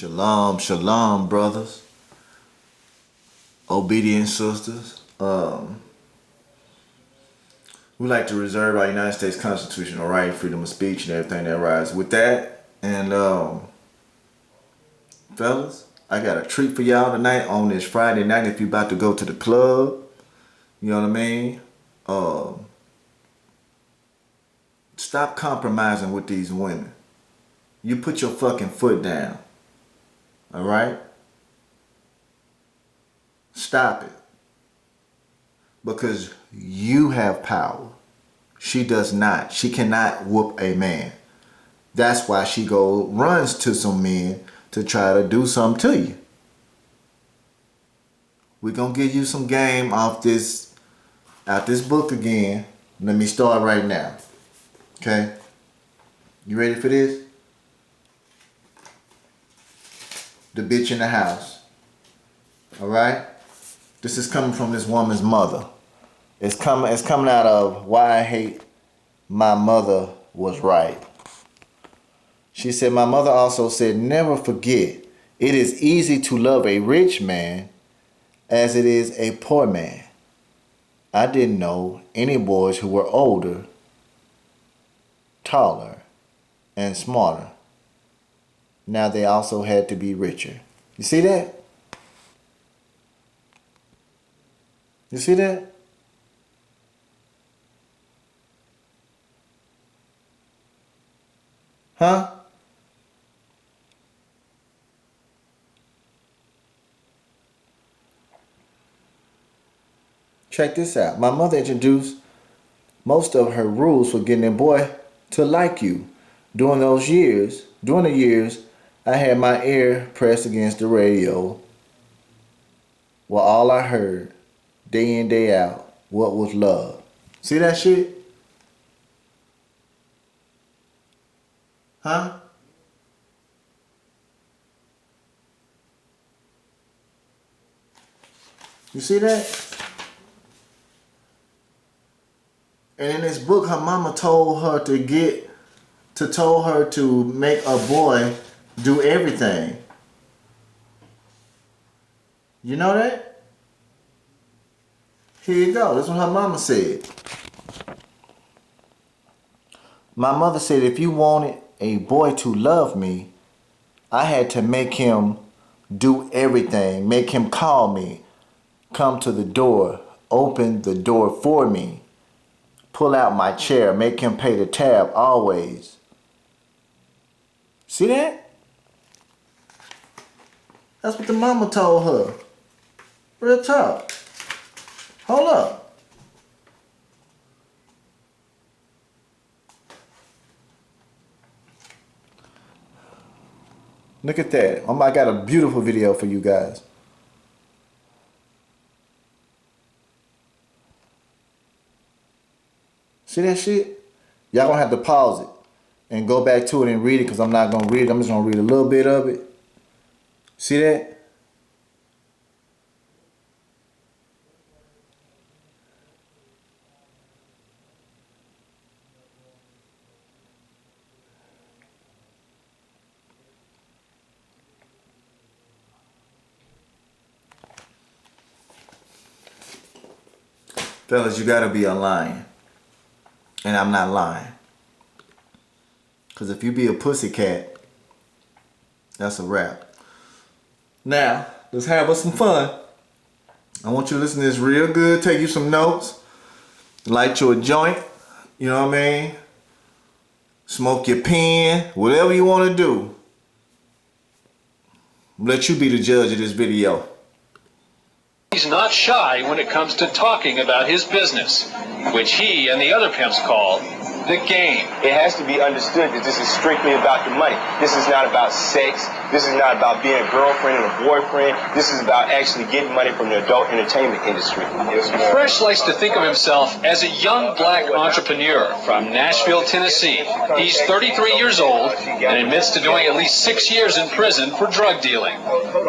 Shalom, shalom, brothers, obedient sisters. We like to reserve our United States constitutional right, freedom of speech, and everything that rises with that. And fellas, I got a treat for y'all tonight on this Friday night. If you about to go to the club, you know what I mean. Stop compromising with these women. You put your fucking foot down. All right? Stop it. Because you have power. She does not. She cannot whoop a man. That's why she runs to some men to try to do something to you. We're going to give you some game out this book again. Let me start right now. Okay? You ready for this? The bitch in the house. Alright? This is coming from this woman's mother. It's coming out of Why I Hate My Mother Was Right. She said, my mother also said, never forget, it is easy to love a rich man as it is a poor man. I didn't know any boys who were older, taller, and smarter. Now they also had to be richer. You see that? You see that? Huh? Check this out. My mother introduced most of her rules for getting a boy to like you. During the years, I had my ear pressed against the radio. Well, all I heard, day in, day out, what was love? See that shit? Huh? You see that? And in this book, her mama told her to make a boy do everything. You know that? Here you go. That's what her mama said. My mother said if you wanted a boy to love me, I had to make him do everything. Make him call me, come to the door, open the door for me, pull out my chair, make him pay the tab always. See that? That's what the mama told her. Real talk. Hold up. Look at that. I got a beautiful video for you guys. See that shit? Y'all gonna have to pause it and go back to it and read it because I'm not gonna read it. I'm just gonna read a little bit of it. See that? Fellas, you gotta be a lion. And I'm not lying. Because if you be a pussycat, that's a wrap. Now, let's have us some fun. I want you to listen to this real good. Take you some notes. Light your joint. You know what I mean? Smoke your pen. Whatever you want to do. Let you be the judge of this video. He's not shy when it comes to talking about his business, which he and the other pimps call the game. It has to be understood that this is strictly about the money. This is not about sex. This is not about being a girlfriend and a boyfriend. This is about actually getting money from the adult entertainment industry. Fresh likes to think of himself as a young black entrepreneur from Nashville, Tennessee. He's 33 years old and admits to doing at least 6 years in prison for drug dealing.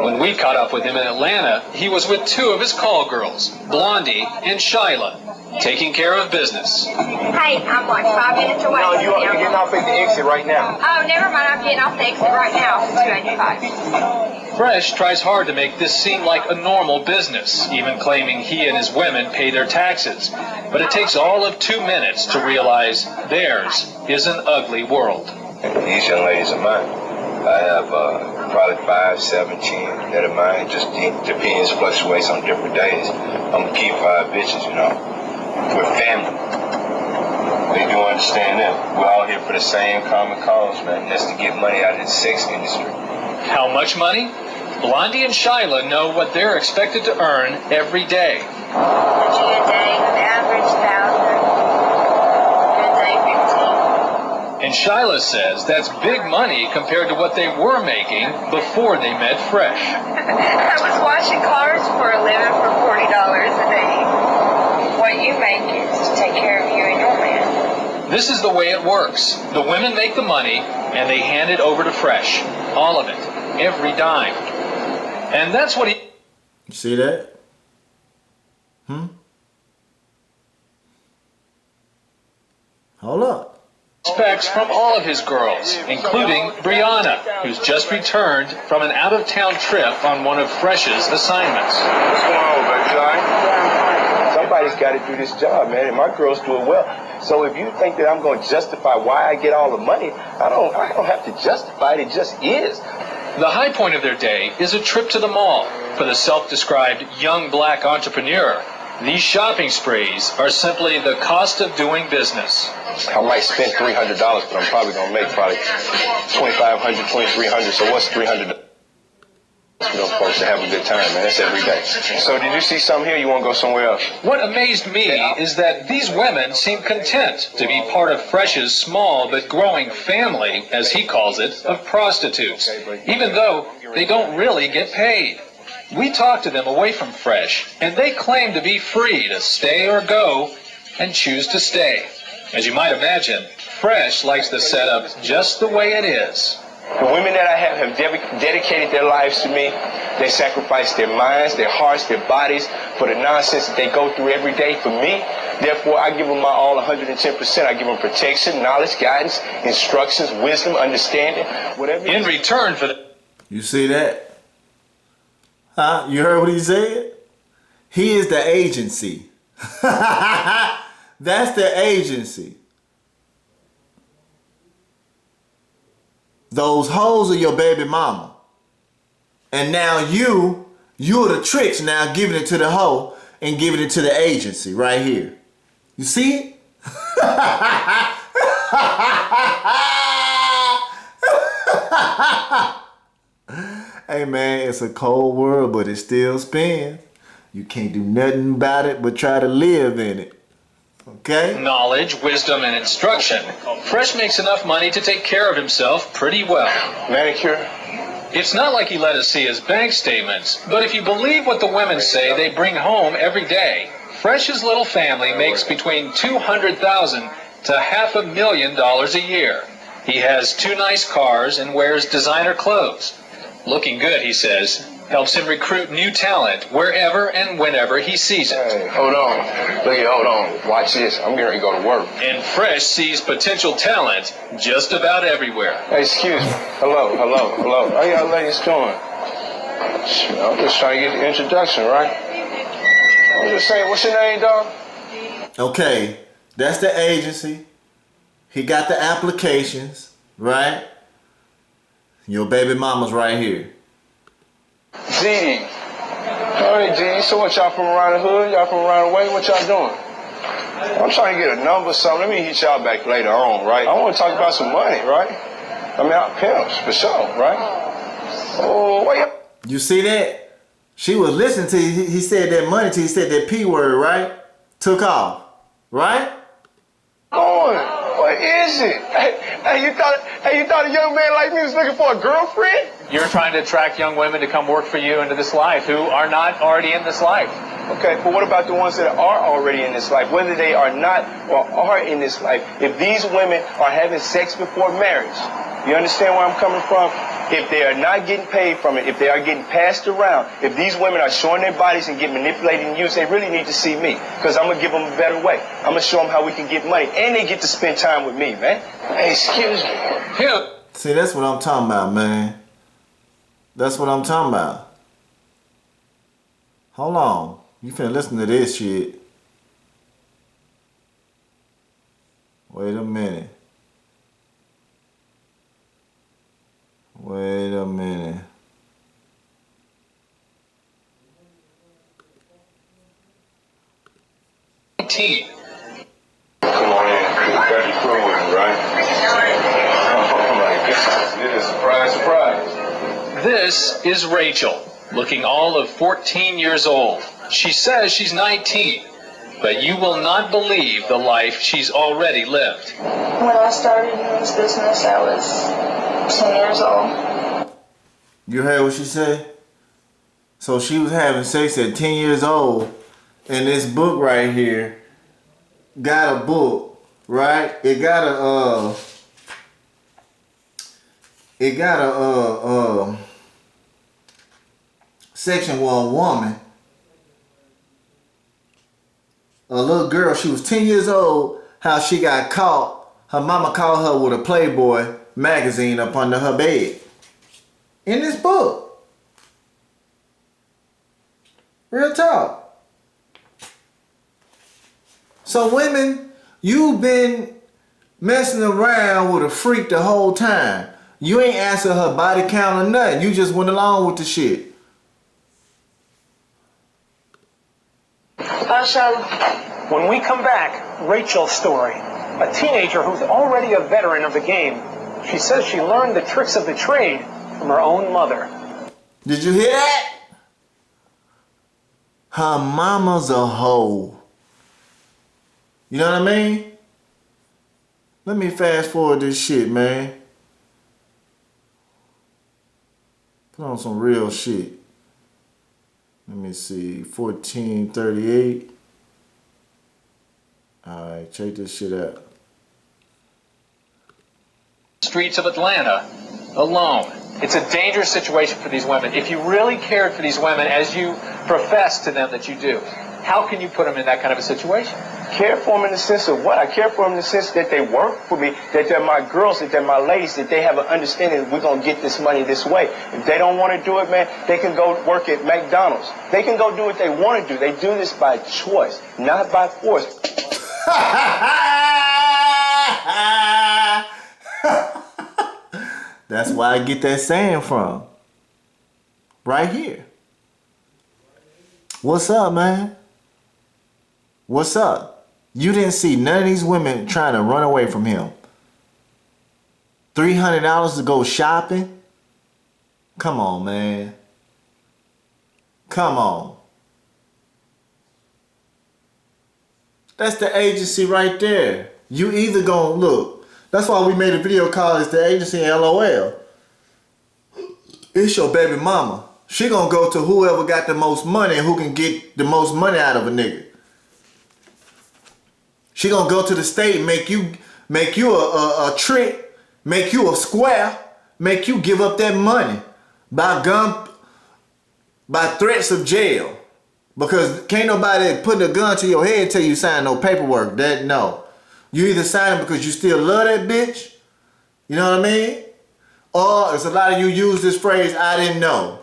When we caught up with him in Atlanta, he was with two of his call girls, Blondie and Shyla. taking care of business. Hey, I'm like 5 minutes away. No, you're getting off at the exit right now. Oh, never mind. I'm getting off the exit right now. 285. Fresh tries hard to make this seem like a normal business, even claiming he and his women pay their taxes. But it takes all of 2 minutes to realize theirs is an ugly world. These young ladies are mine. I have probably 5, 7, 10 that are mine. Just depends, fluctuates on different days. I'm gonna keep 5 bitches, you know. We're family. They do understand that. We're all here for the same common cause, man. That's to get money out of the sex industry. How much money? Blondie and Shyla know what they're expected to earn every day. Usually a day, average 1,000. Good day, 15. And Shyla says that's big money compared to what they were making before they met Fresh. I was washing cars for a living for $40 a day. What you make is to take care of you and your man. This is the way it works. The women make the money and they hand it over to Fresh. All of it. Every dime. And that's what he... You see that? Hold up. expects from all of his girls, including Brianna, who's just returned from an out-of-town trip on one of Fresh's assignments. What's going on, baby? You all right? Somebody's got to do this job, man, and my girls do it well. So if you think that I'm going to justify why I get all the money, I don't have to justify it. It just is. The high point of their day is a trip to the mall. For the self-described young black entrepreneur, these shopping sprees are simply the cost of doing business. I might spend $300, but I'm probably going to make probably $2,500, $2,300. So what's $300? For those folks to have a good time, man. That's every day. So did you see something here? You want to go somewhere else? What amazed me is that these women seem content to be part of Fresh's small but growing family, as he calls it, of prostitutes, even though they don't really get paid. We talk to them away from Fresh, and they claim to be free to stay or go and choose to stay. As you might imagine, Fresh likes the setup just the way it is. The women that I have dedicated their lives to me. They sacrifice their minds, their hearts, their bodies for the nonsense that they go through every day for me. Therefore, I give them my all 110%. I give them protection, knowledge, guidance, instructions, wisdom, understanding, whatever. In return for the... You see that? Huh? You heard what he said? He is the agency. That's the agency. Those hoes are your baby mama. And now you're the tricks now giving it to the hoe and giving it to the agency right here. You see it? Hey man, it's a cold world, but it still spins. You can't do nothing about it but try to live in it. Okay? knowledge, wisdom, and instruction, Fresh makes enough money to take care of himself pretty well. Manicure. It's not like he let us see his bank statements, but if you believe what the women say they bring home every day, Fresh's little family makes between $200,000 to $500,000 a year. He has 2 nice cars and wears designer clothes. Looking good, he says, helps him recruit new talent wherever and whenever he sees it. Hey, hold on. Look here, hold on. Watch this. I'm getting ready to go to work. And Fresh sees potential talent just about everywhere. Hey, excuse me. Hello. How y'all ladies doing? Shoot, I'm just trying to get the introduction, right? I'm just saying, what's your name, dog? Okay, that's the agency. He got the applications, right? Your baby mama's right here. Dee. All right, Dee. So what, y'all from around the hood? Y'all from around the way? What y'all doing? I'm trying to get a number or something. Let me hit y'all back later on, right? I want to talk about some money, right? I mean, I pimps, for sure, right? Oh, wait. You see that? She was listening to you. He said that money till he said that P word, right? Took off, right? What is it? Hey, you thought a young man like me was looking for a girlfriend? You're trying to attract young women to come work for you into this life who are not already in this life. Okay, but what about the ones that are already in this life, whether they are not or are in this life? If these women are having sex before marriage, you understand where I'm coming from? If they are not getting paid from it, if they are getting passed around, if these women are showing their bodies and get manipulated and used, they really need to see me, because I'm going to give them a better way. I'm going to show them how we can get money, and they get to spend time with me, man. Hey, excuse me. Here. See, that's what I'm talking about, man. That's what I'm talking about. Hold on. You finna listen to this shit. Wait a minute. Wait a minute. T. Come on in. You got your crew with me, right? Oh my goodness. It is surprise, surprise. This is Rachel, looking all of 14 years old. She says she's 19, but you will not believe the life she's already lived. When I started in this business, I was 10 years old. You heard what she said? So she was having sex at 10 years old, and this book right here got a book, right? It got a section where a woman, a little girl, she was 10 years old, how she got caught. Her mama caught her with a Playboy magazine up under her bed. In this book. Real talk. So women, you've been messing around with a freak the whole time. You ain't answer her body count or nothing. You just went along with the shit. When we come back, Rachel's story. A teenager who's already a veteran of the game. She says she learned the tricks of the trade from her own mother. Did you hear that? Her mama's a hoe. You know what I mean? Let me fast forward this shit, man. Put on some real shit. Let me see. 1438. Alright, check this shit out. Streets of Atlanta, alone. It's a dangerous situation for these women. If you really cared for these women as you profess to them that you do, how can you put them in that kind of a situation? Care for them in the sense of what? I care for them in the sense that they work for me, that they're my girls, that they're my ladies, that they have an understanding that we're going to get this money this way. If they don't want to do it, man, they can go work at McDonald's. They can go do what they want to do. They do this by choice, not by force. That's where I get that saying from. Right here. What's up, man? What's up? You didn't see none of these women trying to run away from him. $300 to go shopping? Come on, man. Come on. That's the agency right there. You either gonna look. That's why we made a video called It's the Agency LOL. It's your baby mama. She gonna go to whoever got the most money and who can get the most money out of a nigga. She gonna go to the state and make you a trick, make you a square, make you give up that money by threats of jail. Because can't nobody put a gun to your head till you sign no paperwork. That no. You either sign it because you still love that bitch. You know what I mean? Or as a lot of you use this phrase, I didn't know.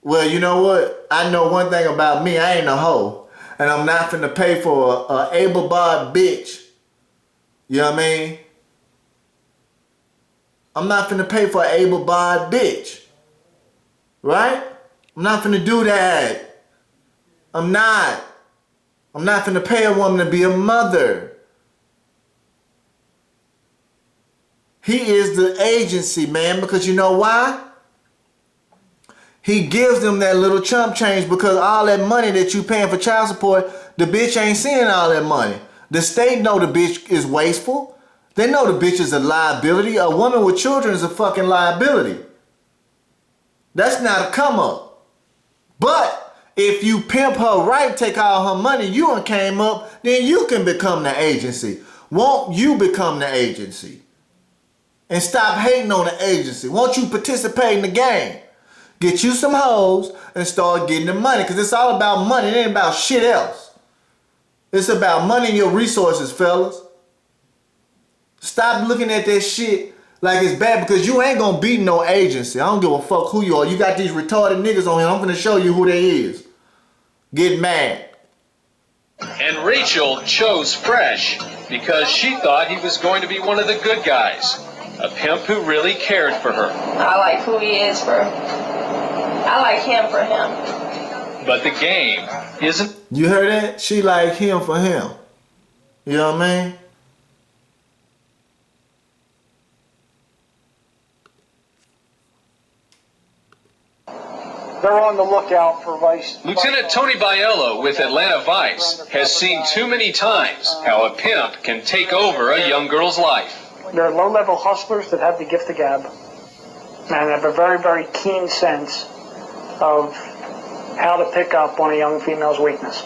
Well, you know what? I know one thing about me. I ain't a hoe. And I'm not finna pay for a able-bodied bitch. You know what I mean? I'm not finna pay for an able-bodied bitch. Right? I'm not finna do that. I'm not finna pay a woman to be a mother. He is the agency, man, because you know why? He gives them that little chump change because all that money that you paying for child support, the bitch ain't seeing all that money. The state know the bitch is wasteful. They know the bitch is a liability. A woman with children is a fucking liability. That's not a come up. But if you pimp her right, take all her money, you done came up, then you can become the agency. Won't you become the agency? And stop hating on the agency. Won't you participate in the game? Get you some hoes and start getting the money. Because it's all about money. It ain't about shit else. It's about money and your resources, fellas. Stop looking at that shit like it's bad because you ain't gonna beat no agency. I don't give a fuck who you are. You got these retarded niggas on here. I'm gonna show you who they is. Get mad. And Rachel chose Fresh because she thought he was going to be one of the good guys. A pimp who really cared for her. I like who he is I like him for him. But the game isn't. You heard that? She like him for him. You know what I mean? They're on the lookout for Vice. Lieutenant Tony Biello with Atlanta Vice has seen too many times how a pimp can take over a young girl's life. They're low-level hustlers that have the gift of gab and have a very, very keen sense of how to pick up on a young female's weakness.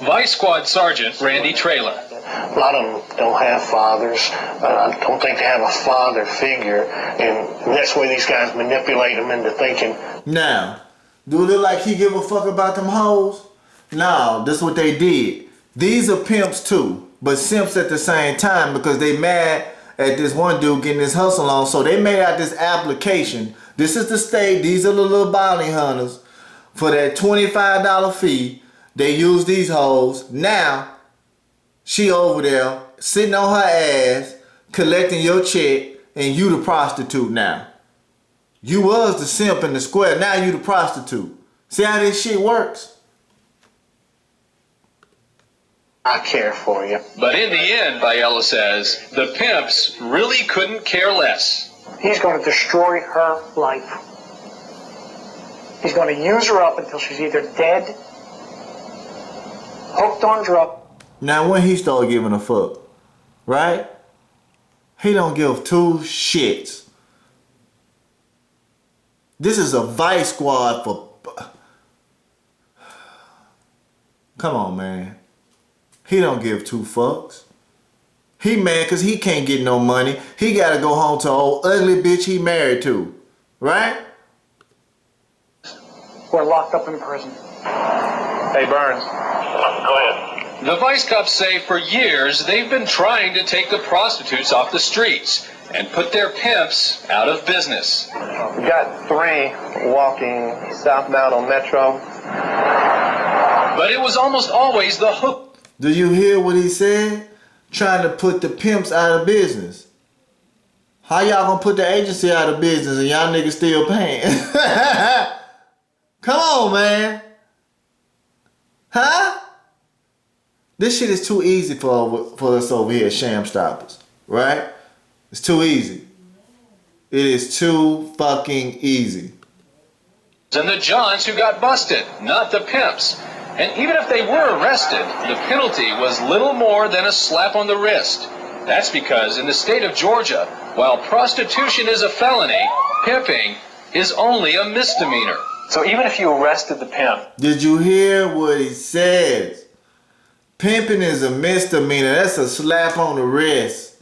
Vice Squad Sergeant Randy Traylor. A lot of them don't have fathers. I don't think they have a father figure, and that's why these guys manipulate them into thinking. Now, do it look like he give a fuck about them hoes? No, that's what they did. These are pimps too, but simps at the same time because they mad at this one dude getting his hustle on. So they made out this application. This is the state. These are the little bounty hunters. For that $25 fee, they use these hoes. Now, she over there sitting on her ass, collecting your check, and you the prostitute now. You was the simp in the square, now you the prostitute. See how this shit works? I care for you. But in the end, Biello says, the pimps really couldn't care less. He's going to destroy her life. He's going to use her up until she's either dead, hooked on drugs. Now when he start giving a fuck, right? He don't give two shits. This is a Vice Squad for... Come on, man. He don't give two fucks. He mad because he can't get no money. He got to go home to an old ugly bitch he married to. Right? We're locked up in prison. Hey, Burns. Go ahead. The Vice Cops say for years they've been trying to take the prostitutes off the streets and put their pimps out of business. We got 3 walking southbound on Metro. But it was almost always the hook. Do you hear what he said? Trying to put the pimps out of business. How y'all gonna put the agency out of business and y'all niggas still paying? Come on, man. Huh? This shit is too easy for us over here at Sham Stoppers, right? It's too easy. It is too fucking easy. And the Johns who got busted, not the pimps. And even if they were arrested, the penalty was little more than a slap on the wrist. That's because in the state of Georgia, while prostitution is a felony, pimping is only a misdemeanor. So even if you arrested the pimp... Did you hear what he says? Pimping is a misdemeanor. That's a slap on the wrist.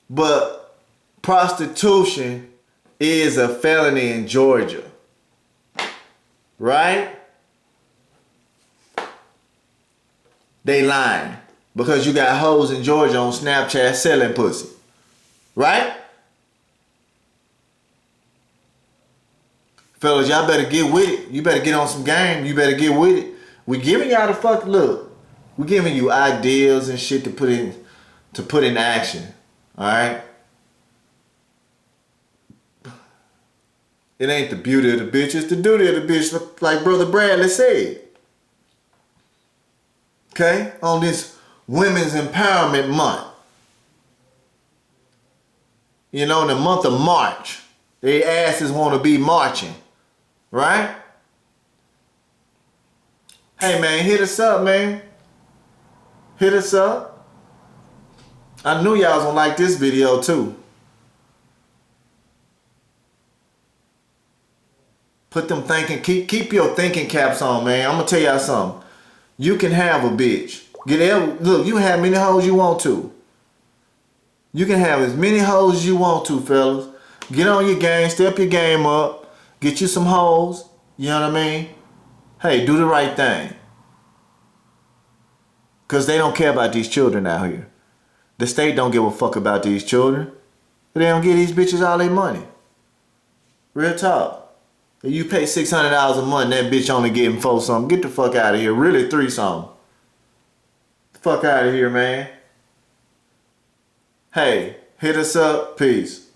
But prostitution is a felony in Georgia. Right? They lying. Because you got hoes in Georgia on Snapchat selling pussy. Right? Fellas, y'all better get with it. You better get on some game. You better get with it. We giving y'all the fuck look. We giving you ideas and shit to put in action. Alright? It ain't the beauty of the bitch, it's the duty of the bitch, like Brother Bradley said. Okay? On this Women's Empowerment Month. You know, in the month of March, they asses want to be marching. Right? Hey, man, hit us up, man. Hit us up. I knew y'all was gonna like this video, too. Put them thinking, keep your thinking caps on, man. I'm gonna tell y'all something. You can have a bitch. Look, you can have many hoes you want to. You can have as many hoes as you want to, fellas. Get on your game, step your game up, get you some hoes. You know what I mean? Hey, do the right thing. Because they don't care about these children out here. The state don't give a fuck about these children. They don't give these bitches all their money. Real talk. If you pay $600 a month, that bitch only getting 4 something. Get the fuck out of here. Really 3 something. Fuck out of here, man. Hey, hit us up. Peace.